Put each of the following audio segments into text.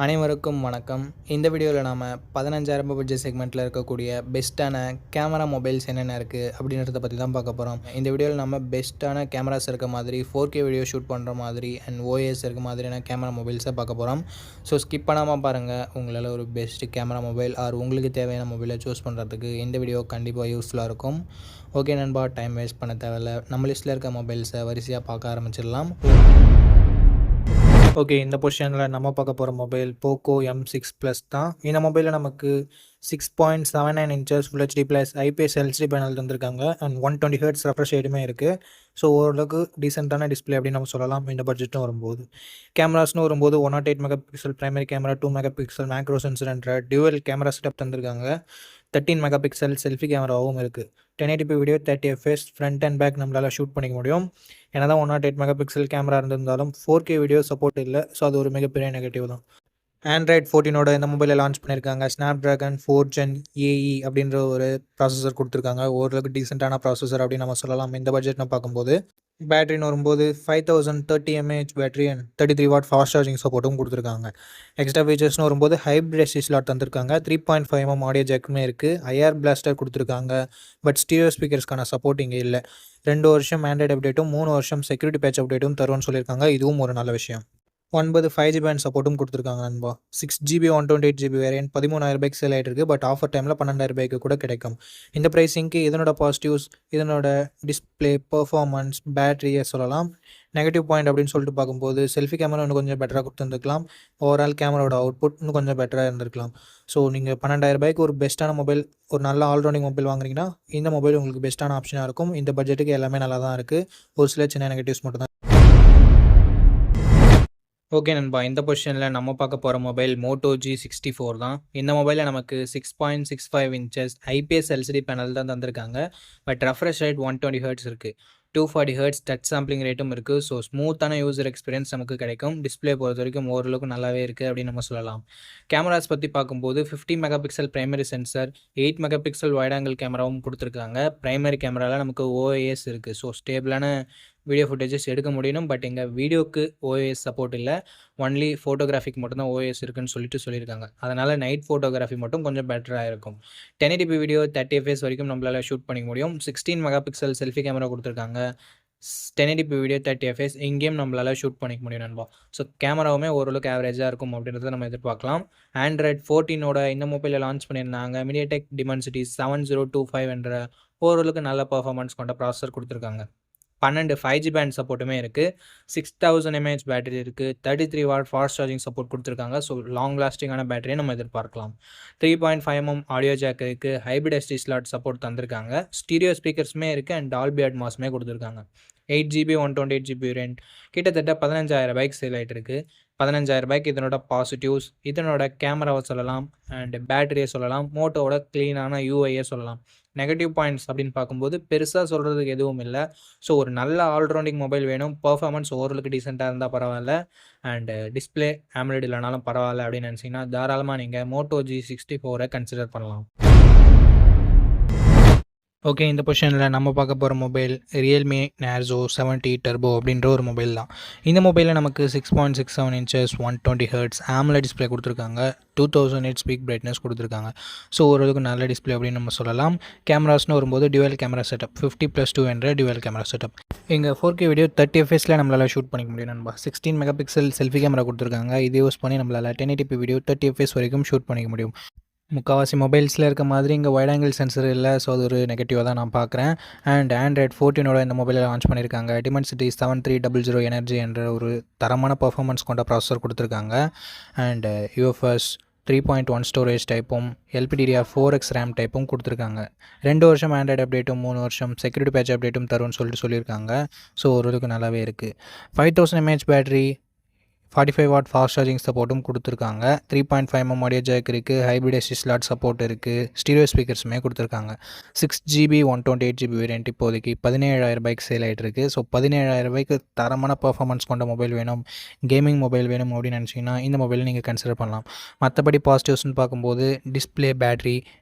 அனைவருக்கும் வணக்கம். இந்த வீடியோவில் நாம் 15,000 பட்ஜெட் செக்மெண்ட்டில் இருக்கக்கூடிய பெஸ்ட்டான கேமரா மொபைல்ஸ் என்னென்ன இருக்குது அப்படின்றத பற்றி தான் பார்க்க போகிறோம். இந்த வீடியோவில் நம்ம பெஸ்ட்டான கேமராஸ் இருக்க மாதிரி 4K வீடியோ ஷூட் பண்ணுற மாதிரி அண்ட் OIS இருக்க மாதிரியான கேமரா மொபைல்ஸை பார்க்க போகிறோம். ஸோ ஸ்கிப் பண்ணாமல் பாருங்கள். உங்களால் ஒரு பெஸ்ட் கேமரா மொபைல் உங்களுக்கு தேவையான மொபைலை சூஸ் பண்ணுறதுக்கு இந்த வீடியோ கண்டிப்பாக யூஸ்ஃபுல்லாக இருக்கும். ஓகே நண்பா, டைம் வேஸ்ட் பண்ண தேவையில்லை. நம்ம லிஸ்ட்டில் இருக்க மொபைல்ஸை வரிசையாக பார்க்க ஆரம்பிச்சிடலாம். ஓகே, இந்த பொசிஷனில் நம்ம பார்க்க போகிற மொபைல் போக்கோ M6 ப்ளஸ் தான். இந்த மொபைலில் நமக்கு 6.79 inches full HD plus IPS LCD panel தந்திருக்காங்க அண்ட் 120 Hz ரெஃப்ரெஷ் ரேட்டுமே இருக்குது. ஸோ ஓரளவுக்கு டீசெண்டான டிஸ்பிளே அப்படின்னு நம்ம சொல்லலாம். இந்த பட்ஜெட்டும் வரும்போது கேமராஸ்னு வரும்போது 108 megapixel primary camera, 2 megapixel macro சென்சர்ன்ற டியூவல் கேமரா செட்டப் தந்திருக்காங்க. 13 மெகா பிக்சல் செல்ஃபி கேமராவும் இருக்குது. 1080p video 30 fps front and back நம்மளால் ஷூட் பண்ணிக்க முடியும். ஏன்னா தான் 108 மெகா பிக்சல் கேமரா இருந்திருந்தாலும் 4K வீடியோ சப்போர்ட் இல்லை. ஸோ அது ஒரு மிகப்பெரிய நெகட்டிவ் தான். Android 14 இந்த மொபைலில் லான்ச் பண்ணியிருக்காங்க. Snapdragon 4 Gen AE அப்படின்ற ஒரு ப்ராசஸர் கொடுத்துருக்காங்க. ஓரளவுக்கு டீசெண்டான ப்ராசஸர் அப்படின்னு நம்ம சொல்லலாம். இந்த பட்ஜெட்னு பார்க்கும்போது பேட்டரின்னு வரும்போது 5030 mAh battery and 33 watt fast charging சப்போர்ட்டும் கொடுத்துருக்காங்க. எக்ஸ்ட்ரா ஃபீச்சர்ஸ்னு வரும்போது ஹைப்ரிட் SD ஸ்லாட் தந்திருக்காங்க. 3.5 mm ஆடியோ ஜாக்குமே இருக்குது. IR பிளாஸ்டர் கொடுத்துருக்காங்க. பட் ஸ்டீரியோ ஸ்பீக்கர்ஸ்க்கான சப்போர்ட் இங்கே இல்லை. 2 வருஷம் ஆண்ட்ராய்டு அப்டேட்டும் 3 வருஷம் செக்யூரிட்டி பேட்ச் அப்டேட்டும் தருவோம்னு சொல்லியிருக்காங்க. இதுவும் ஒரு நல்ல விஷயம். 9 5G பேண்ட் சப்போர்ட்டும் கொடுத்துருக்காங்க நண்பா. 6GB 128GB வேரியன்ட் 13,000 சேல் ஆகிட்டு இருக்குது. பட் ஆஃபர் டைமில் 12,000 கூட கிடைக்கும். இந்த ப்ரைஸிங்க்கு இதனோட பாசிட்டிவ்ஸ், இதனோட டிஸ்பிளே, பர்ஃபார்மன்ஸ், பேட்டரியை சொல்லலாம். நெகட்டிவ் பாயிண்ட் அப்படின்னு சொல்லிட்டு பார்க்கும்போது செல்ஃபி கேமரா இன்னும் கொஞ்சம் பெட்டராக கொடுத்துருந்துருக்கலாம். ஓவரால் கேமராவோட அவுட்புட் இன்னும் கொஞ்சம் பெட்டராக இருந்திருக்கலாம். ஸோ நீங்கள் 12,000 ஒரு பெஸ்ட்டான மொபைல், ஒரு நல்ல ஆல்ரவுண்டிங் மொபைல் வாங்குறீங்கன்னா இந்த மொபைல் உங்களுக்கு பெஸ்ட்டான ஆப்ஷனாக இருக்கும். இந்த பட்ஜெட்டுக்கு எல்லாமே நல்லா தான் இருக்குது. ஒரு சில சின்ன நெகட்டிவ்ஸ் மட்டும் தான். ஓகே நண்பா, இந்த பொசிஷனில் நம்ம பார்க்க போகிற மொபைல் Moto G64 தான். இந்த மொபைலில் நமக்கு 6.65 இன்ச்சஸ் IPS LCD பேனல் தான் தந்திருக்காங்க. பட் ரெஃப்ரெஷ் ரேட் 120 Hz இருக்குது. 240 Hz டச் சாம்பிளிங் ரேட்டும் இருக்குது. ஸோ ஸ்மூத்தான யூசர் எக்ஸ்பீரியன்ஸ் நமக்கு கிடைக்கும். டிஸ்பிளே பொறுத்த வரைக்கும் ஓரளவுக்கு நல்லாவே இருக்குது அப்படின்னு நம்ம சொல்லலாம். கேமராஸ் பற்றி பார்க்கும்போது 50 mega pixel primary sensor, 8 mega pixel wide angle கேமராவும் கொடுத்துருக்காங்க. பிரைமரி கேமராவில் நமக்கு OIS இருக்குது. ஸோ ஸ்டேபிளான வீடியோ ஃபுட்டேஜஸ் எடுக்க முடியும். பட் எங்கள் வீடியோக்கு OIS சப்போர்ட் இல்லை. ஒன்லி ஃபோட்டோகிராஃபிக்கு மட்டும்தான் OIS இருக்குன்னு சொல்லியிருக்காங்க. அதனால் நைட் ஃபோட்டோகிராஃபி மட்டும் கொஞ்சம் பெட்டராக இருக்கும். 1080p வீடியோ 30 fps வரைக்கும் நம்மளால் ஷூட் பண்ணிக்க முடியும். 16 மெகா பிக்சல் செல்ஃபி கேமரா கொடுத்துருக்காங்க. 1080p வீடியோ 30 fps இங்கேயும் நம்மளால் ஷூட் பண்ணிக்க முடியும் நண்பா. ஸோ கேமராவுமே ஓரளவுக்கு ஆவரேஜாக இருக்கும் அப்படின்றத நம்ம எதிர்பார்க்கலாம். Android 14 இந்த மொபைலில் லான்ச் பண்ணியிருந்தாங்க. MediaTek Dimensity 7025 என்ற ஓரளவுக்கு நல்ல பர்ஃபார்மன்ஸ் கொண்ட ப்ராசஸர் கொடுத்துருக்காங்க. 12 5G பேண்ட் சப்போர்ட்டுமே இருக்குது. 6000 mAh பேட்டரி இருக்குது. 33 வாட் ஃபாஸ்ட் சார்ஜிங் சப்போர்ட் கொடுத்துருக்காங்க. ஸோ லாங் லாஸ்டிங்கான பேட்டரியை நம்ம எதிர்பார்க்கலாம். 3.5 mm ஆடியோ ஜாக் இருக்குது. ஹைப்ரிட் SD ஸ்லாட் சப்போர்ட் தந்திருக்காங்க. ஸ்டீரியோ ஸ்பீக்கர்ஸுமே இருக்குது அண்ட் டால்பி அட்மாஸுமே கொடுத்துருக்காங்க. 8GB 128GB வேரியன்ட் கிட்டத்தட்ட 15,000 சேல் ஆகிட்டு இருக்குது. 15,000 இதனோட பாசிட்டிவ்ஸ், இதனோட கேமராவை சொல்லலாம் அண்ட் பேட்டரியை சொல்லலாம். மோட்டோவோட க்ளீனான UIயை சொல்லலாம். நெகட்டிவ் பாயிண்ட்ஸ் அப்படின்னு பார்க்கும்போது பெருசாக சொல்கிறதுக்கு எதுவும் இல்லை. ஸோ ஒரு நல்ல ஆல்ரவுண்டிங் மொபைல் வேணும். பர்ஃபார்மன்ஸ் ஓரளவுக்கு டீசெண்டாக இருந்தால் பரவாயில்ல. அண்டு டிஸ்பிளே AMOLED இல்லைனாலும் பரவாயில்ல அப்படின்னு நினச்சிங்கன்னா தாராளமாக நீங்கள் Moto G64 கன்சிடர் பண்ணலாம். ஓகே, இந்த பொசிஷனில் நம்ம பார்க்க போகிற மொபைல் Realme Narzo 70 Turbo அப்படின்ற ஒரு மொபைல் தான். இந்த மொபைலில் நமக்கு 6.67 இன்ச்சஸ் 120 Hz AMOLED டிஸ்பிளே கொடுத்துருக்காங்க. 2000 nits பீக் பிரைட்னஸ் கொடுத்துருக்காங்க. ஸோ ஓரளவுக்கு நல்ல டிஸ்பிளே அப்படின்னு நம்ம சொல்லலாம். கேமராஸ்னு வரும்போது டியூவல் கேமரா செட்டப் 50+2 என்ற டியூவல் கேமரா செட்டப். இங்கே 4K வீடியோ 30 fps நம்மளால் ஷூட் பண்ணிக்க முடியும் நண்பா. 16 மெகா பிக்சல் செல்ஃபி கேமரா கொடுத்துருக்காங்க. இது யூஸ் பண்ணி நம்மளால் 1080p வீடியோ 30 fps வரைக்கும் ஷூட் பண்ணிக்க முடியும். முக்கால்வாசி மொபைல்ஸில் இருக்க மாதிரி இங்கே வைட் ஆங்கிள் சென்சர் இல்லை. ஸோ அது ஒரு நெகட்டிவாக தான் நான் பார்க்குறேன். அண்ட் Android 14 இந்த மொபைலில் லான்ச் பண்ணியிருக்காங்க. Dimensity 7300 எனர்ஜி என்ற ஒரு தரமான பர்ஃபார்மன்ஸ் கொண்ட ப்ராசஸர் கொடுத்துருக்காங்க. அண்ட் UFS 3.1 ஸ்டோரேஜ் டைப்பும் LPDDR4X RAM டைப்பும் கொடுத்துருக்காங்க. 2 வருஷம் ஆண்ட்ராய்டு அப்டேட்டும் 3 வருஷம் செக்யூரிட்டி பேட்ச் அப்டேட்டும் தரும்னு சொல்லியிருக்காங்க. ஸோ ஓரளவுக்கு நல்லாவே இருக்குது. 5000 mAh battery, 45 watt fast charging சப்போர்ட்டும் கொடுத்துருக்காங்க. 3.5 mm ஆடியோ ஜாக் இருக்குது. ஹைப்ரிட் SD ஸ்லாட் சப்போர்ட் இருக்குது. ஸ்டீரியோ ஸ்பீக்கர்ஸுமே கொடுத்துருக்காங்க. 6GB 128GB வேரியன்ட் இப்போதைக்கு 17,000 சேல் ஆகிட்டு இருக்குது. ஸோ 17,000 தரமான பர்ஃபார்மன்ஸ் கொண்ட மொபைல் வேணும், கேமிங் மொபைல் வேணும் அப்படின்னு நினச்சிங்கன்னா இந்த மொபைலை நீங்கள் கன்சிடர் பண்ணலாம். மற்றபடி பாசிட்டிவ்ஸ்னு பார்க்கும்போது டிஸ்பிளே, பேட்டரி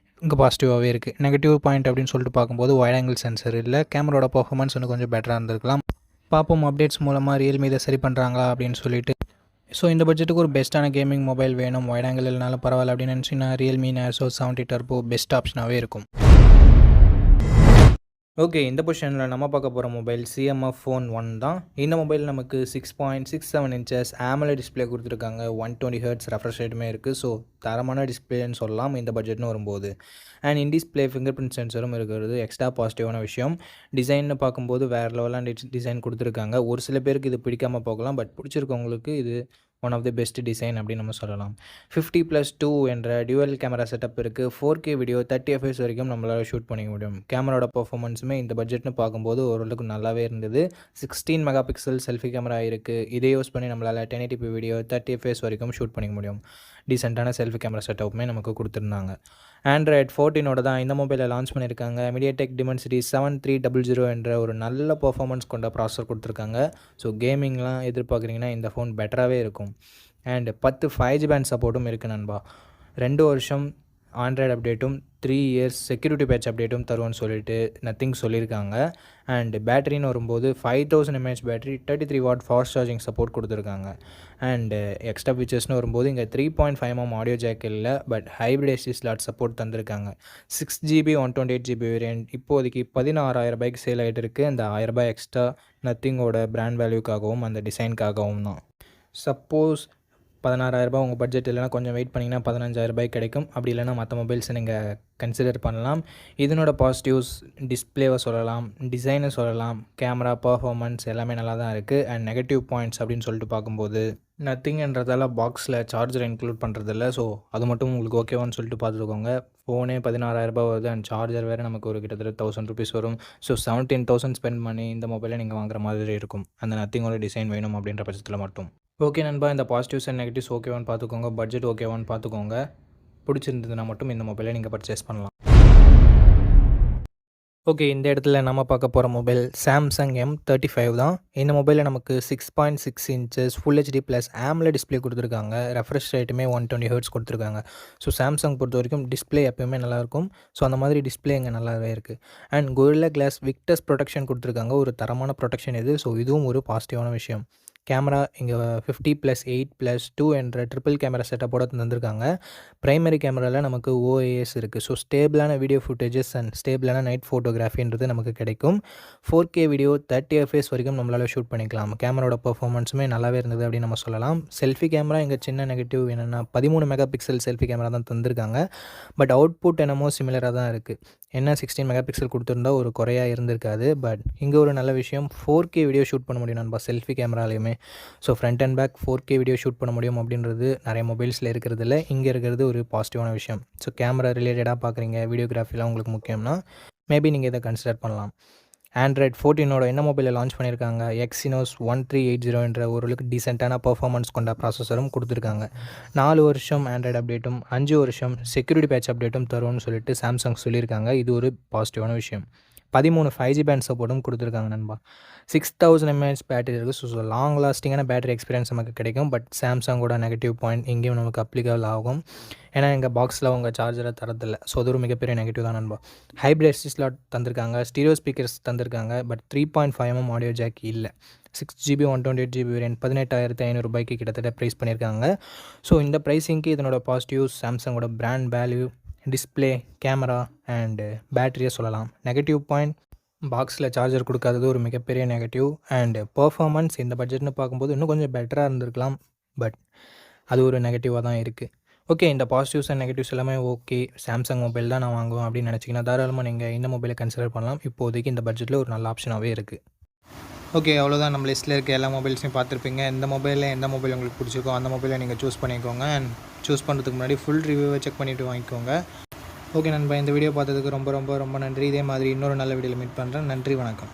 இங்கே பாசிட்டிவாகவே இருக்குது. நெகட்டிவ் பாயிண்ட் அப்படின்னு சொல்லிட்டு பார்க்கும்போது வைட் ஆங்கிள் சென்சர் இல்லை. கேமராவோட பர்ஃபார்மன்ஸ் இன்னும் கொஞ்சம் பெட்டராக இருந்திருக்கலாம். பார்ப்போம் அப்டேட்ஸ் மூலமாக Realme இதை சரி பண்ணுறாங்களா அப்படின்னு சொல்லிட்டு. ஸோ இந்த பட்ஜெட்டுக்கு ஒரு பெஸ்ட்டான கேமிங் மொபைல் வேணும், வைட் ஆங்கிள் இல்லைனாலும் பரவாயில்ல அப்படின்னு நினச்சிங்கன்னா ரியல்மி நேசோ 70 டர்போ பெஸ்ட் ஆப்ஷனாகவே இருக்கும். ஓகே, இந்த பொசிஷனில் நம்ம பார்க்க போகிற மொபைல் சிஎம்எஃப் ஃபோன் 1 தான். இந்த மொபைல் நமக்கு 6.67 இன்ச்சஸ் AMOLED டிஸ்பிளே கொடுத்துருக்காங்க. 120 ஹெர்ட்ஸ் ரெஃப்ரெஷ் ரேட்டுமே இருக்குது. ஸோ தரமான டிஸ்பிளேன்னு சொல்லலாம் இந்த பட்ஜெட்னு வரும்போது. And in display fingerprint சென்சரும் இருக்கிறது எக்ஸ்ட்ரா பாசிட்டிவான விஷயம். டிசைன்னு பார்க்கும்போது வேறு லெவலான டிசைன் கொடுத்துருக்காங்க. ஒரு சில பேருக்கு இது பிடிக்காமல் போகலாம், பட் பிடிச்சிருக்கவங்களுக்கு இது one of the best design அப்படின்னு நம்ம சொல்லலாம். 50+2 என்ற டியூவல் கேமரா செட்டப் இருக்குது. 4K வீடியோ 30 fps வரைக்கும் நம்மளால் ஷூட் பண்ணிக்க முடியும். கேமராவோட பர்ஃபார்மன்ஸுமே இந்த பட்ஜெட்னு பார்க்கும்போது ஓரளவுக்கு நல்லாவே இருந்தது. 16 மெகா பிக்சல் செல்ஃபி கேமரா இருக்குது. இதை யூஸ் பண்ணி நம்மளால் 1080p வீடியோ 30 fps வரைக்கும் ஷூட் பண்ணிக்க முடியும். டீசெண்டான செல்ஃபி கேமரா செட்டப்புமே நமக்கு கொடுத்துருந்தாங்க. ஆண்ட்ராய்ட் 14 தான் இந்த மொபைலை லான்ச் பண்ணியிருக்காங்க. MediaTek Dimensity 7300 என்ற ஒரு நல்ல பர்ஃபார்மன்ஸ் கொண்ட ப்ராசஸர் கொடுத்துருக்காங்க. ஸோ கேமிங்லாம் எதிர்பார்க்குறீங்கன்னா இந்த ஃபோன் பெட்டராகவே இருக்கும். அண்ட் 10 5G பேண்ட் சப்போர்ட்டும் இருக்குது நண்பா. 2 வருஷம் ஆண்ட்ராய்டு அப்டேட்டும் 3 இயர்ஸ் செக்யூரிட்டி பேட்ச் அப்டேட்டும் தருவோன்னு சொல்லிட்டு நத்திங் சொல்லியிருக்காங்க. அண்ட் பேட்டரின்னு வரும்போது 5000 mAh battery 33 watt fast charging support கொடுத்துருக்காங்க. அண்டு எக்ஸ்ட்ரா ஃபீச்சர்ஸ்னு வரும்போது இங்கே 3.5mm ஆடியோ ஜாக் இல்லை, but hybrid SD slot support தந்திருக்காங்க. 6GB 128GB வேரியன்ட் இப்போதைக்கு 16,000 சேல் ஆகிட்டு இருக்குது. அந்த 1000 எக்ஸ்ட்ரா நத்திங்கோட பிராண்ட் வேல்யூக்காகவும் அந்த டிசைனுக்காகவும் தான். சப்போஸ் 16,000 உங்கள் பட்ஜெட் இல்லைனா கொஞ்சம் வெயிட் பண்ணிங்கன்னா 15,000 கிடைக்கும். அப்படி இல்லைனா மற்ற மொபைல்ஸை நீங்கள் கன்சிடர் பண்ணலாம். இதனோட பாசிட்டிவ்ஸ் டிஸ்பிளேவை சொல்லலாம், டிசைனை சொல்லலாம், கேமரா பர்ஃபார்மன்ஸ் எல்லாமே நல்லா தான் இருக்குது. அண்ட் நெகட்டிவ் பாயிண்ட்ஸ் அப்படின்னு சொல்லிட்டு பார்க்கும்போது நத்திங்ன்றதால பாக்ஸில் சார்ஜர் இன்க்ளூட் பண்ணுறதில்ல. ஸோ அது மட்டும் உங்களுக்கு ஓகேவான்னு சொல்லிட்டு பார்த்துக்கோங்க. ஃபோனே 16,000 வருது அண்ட் சார்ஜர் வேறு நமக்கு ஒரு கிட்டத்தட்ட 1000 rupees வரும். ஸோ 17,000 ஸ்பெண்ட் பண்ணி இந்த மொபைலை நீங்கள் வாங்குற மாதிரி இருக்கும். அந்த நத்திங்கோட டிசைன் வேணும் அப்படின்ற பட்சத்தில் மட்டும். ஓகே நண்பா, இந்த பாசிட்டிவ்ஸ் அண்ட் நெகட்டிவ்ஸ் ஓகேவான்னு பார்த்துக்கோங்க, பட்ஜெட் ஓகேவான்னு பார்த்துக்கோங்க. பிடிச்சிருந்ததுன்னா மட்டும் இந்த மொபைலை நீங்கள் பர்ச்சேஸ் பண்ணலாம். ஓகே, இந்த இடத்துல நம்ம பார்க்க போகிற மொபைல் சாம்சங் M35 தான். இந்த மொபைலில் நமக்கு 6.6 inches full HD plus AMOLED display கொடுத்துருக்காங்க. ரெஃப்ரெஷ் ரேட்டுமே 120 ஹெர்ட்ஸ் கொடுத்துருக்காங்க. ஸோ சாம்சங் பொறுத்த வரைக்கும் டிஸ்பிளே எப்போயுமே நல்லாயிருக்கும். ஸோ அந்த மாதிரி டிஸ்பிளே இங்கே நல்லாவே இருக்குது. And Gorilla Glass victors protection கொடுத்துருக்காங்க. ஒரு தரமான ப்ரொடெக்ஷன் இது. ஸோ இதுவும் ஒரு பாசிட்டிவான விஷயம். கேமரா இங்கே 50+8+2 என்ற ட்ரிபிள் கேமரா செட்டப்போட தந்திருக்காங்க. ப்ரைமரி கேமராவில் நமக்கு OIS இருக்குது. ஸோ ஸ்டேபிளான வீடியோ ஃபுட்டேஜஸ் அண்ட் ஸ்டேபிளான நைட் ஃபோட்டோகிராஃபின்றது நமக்கு கிடைக்கும். 4K வீடியோ 30 fps வரைக்கும் நம்மளால் ஷூட் பண்ணிக்கலாம். கேமராவோட பர்ஃபார்மன்ஸுமே நல்லாவே இருந்தது அப்படின்னு நம்ம சொல்லலாம். செல்ஃபி கேமரா இங்கே சின்ன நெகட்டிவ் என்னென்னா 13 மெகா பிக்சல் செல்ஃபி கேமரா தான் தந்திருக்காங்க. பட் அவுட்புட் என்னமோ சிமிலராக தான் இருக்குது. என்ன 16 மெகா பிக்சல் கொடுத்துருந்தா ஒரு குறையாக இருந்திருக்காது. பட் இங்கே ஒரு நல்ல விஷயம் 4K வீடியோ ஷூட் பண்ண முடியும் நண்பா செல்ஃபி கேமராலையுமே. So front and back 4K video shoot பண்ண முடியும் அப்படின்றது நிறைய மொபைல்ஸில் இருக்கிறது இல்லை. இங்கே இருக்கிறது ஒரு பாசிட்டிவான விஷயம். ஸோ கேமரா ரிலேட்டடாக பார்க்குறீங்க, வீடியோகிராஃபிலாம் உங்களுக்கு முக்கியம்னா மேபி நீங்கள் இதை கன்சிடர் பண்ணலாம். ஆண்ட்ராய்ட் 14 என்ன மொபைலில் லான்ச் பண்ணியிருக்காங்க. Exynos 1380 என்ற ஓரளவுக்கு டீசெண்டான பர்ஃபார்மன்ஸ் கொண்ட ப்ராசஸரும் கொடுத்துருக்காங்க. 4 வருஷம் ஆண்ட்ராய்டு அப்டேட்டும் 5 வருஷம் செக்யூரிட்டி பேட்ச் அப்டேட்டும் தரும்னு சொல்லிட்டு சாம்சங் சொல்லியிருக்காங்க. இது ஒரு பாசிட்டிவான விஷயம். 13 5G பேண்ட் சப்போர்ட்டும் கொடுத்துருக்காங்க நண்பா. 6000 mAh பேட்டரி இருக்குது. ஸோ லாங் லாஸ்டிங்கான பேட்டரி எக்ஸ்பீரியன்ஸ் நமக்கு கிடைக்கும். பட் சாம்சங்கோட நெகட்டிவ் பாயிண்ட் இங்கேயும் நமக்கு அப்ளிகபிள் ஆகும். ஏன்னா எங்கள் பாக்ஸில் உங்கள் சார்ஜரை தரதில்லை. ஸோ அது ஒரு மிகப்பெரிய நெகட்டிவ் தான் நண்பா. ஹைப்ரிட் SD ஸ்லாட் தந்திருக்காங்க, ஸ்டீரியோ ஸ்பீக்கர்ஸ் தந்திருக்காங்க. பட் 3.5mm ஆடியோ ஜாக் இல்லை. 6GB 128GB வேரியன்ட் 18,500 கிட்டத்தட்ட ப்ரைஸ் பண்ணியிருக்காங்க. ஸோ இந்த ப்ரைஸிங்க்கு இதனோட பாசிட்டிவ்ஸ் சாம்சங்கோட brand value, display, camera and பேட்டரியை சொல்லலாம். நெகட்டிவ் பாயிண்ட் பாக்ஸில் சார்ஜர் கொடுக்காதது ஒரு மிகப்பெரிய நெகட்டிவ். அண்டு பர்ஃபார்மன்ஸ் இந்த பட்ஜெட்னு பார்க்கும்போது இன்னும் கொஞ்சம் பெட்டராக இருந்திருக்கலாம். பட் அது ஒரு நெகட்டிவாக தான் இருக்குது. ஓகே, இந்த பாசிட்டிவ்ஸ் அண்ட் நெகட்டிவ்ஸ் எல்லாமே ஓகே. சாம்சங் மொபைல் தான் நான் வாங்குவேன் அப்படின்னு நினச்சிங்கன்னா தாராளமாக நீங்கள் இந்த மொபைலை கன்சிடர் பண்ணலாம். இப்போதைக்கு இந்த பட்ஜெட்டில் ஒரு நல்ல ஆப்ஷனாகவே இருக்குது. ஓகே, அவ்வளோதான். நம்ம லிஸ்ட்டில் இருக்க எல்லா மொபைல்ஸையும் பார்த்துருப்பீங்க. எந்த மொபைலில் எந்த மொபைல் உங்களுக்கு பிடிச்சிருக்கோ அந்த மொபைலை நீங்கள் சூஸ் பண்ணிக்கோங்க. அண்ட் சூஸ் பண்ணுறதுக்கு முன்னாடி ஃபுல் ரிவ்யூவை செக் பண்ணிவிட்டு வாங்கிக்கோங்க. ஓகே நண்பா, இந்த வீடியோ பார்த்ததுக்கு ரொம்ப ரொம்ப ரொம்ப நன்றி. இதே மாதிரி இன்னொரு நல்ல வீடியோவில் மீட் பண்ணுறேன். நன்றி, வணக்கம்.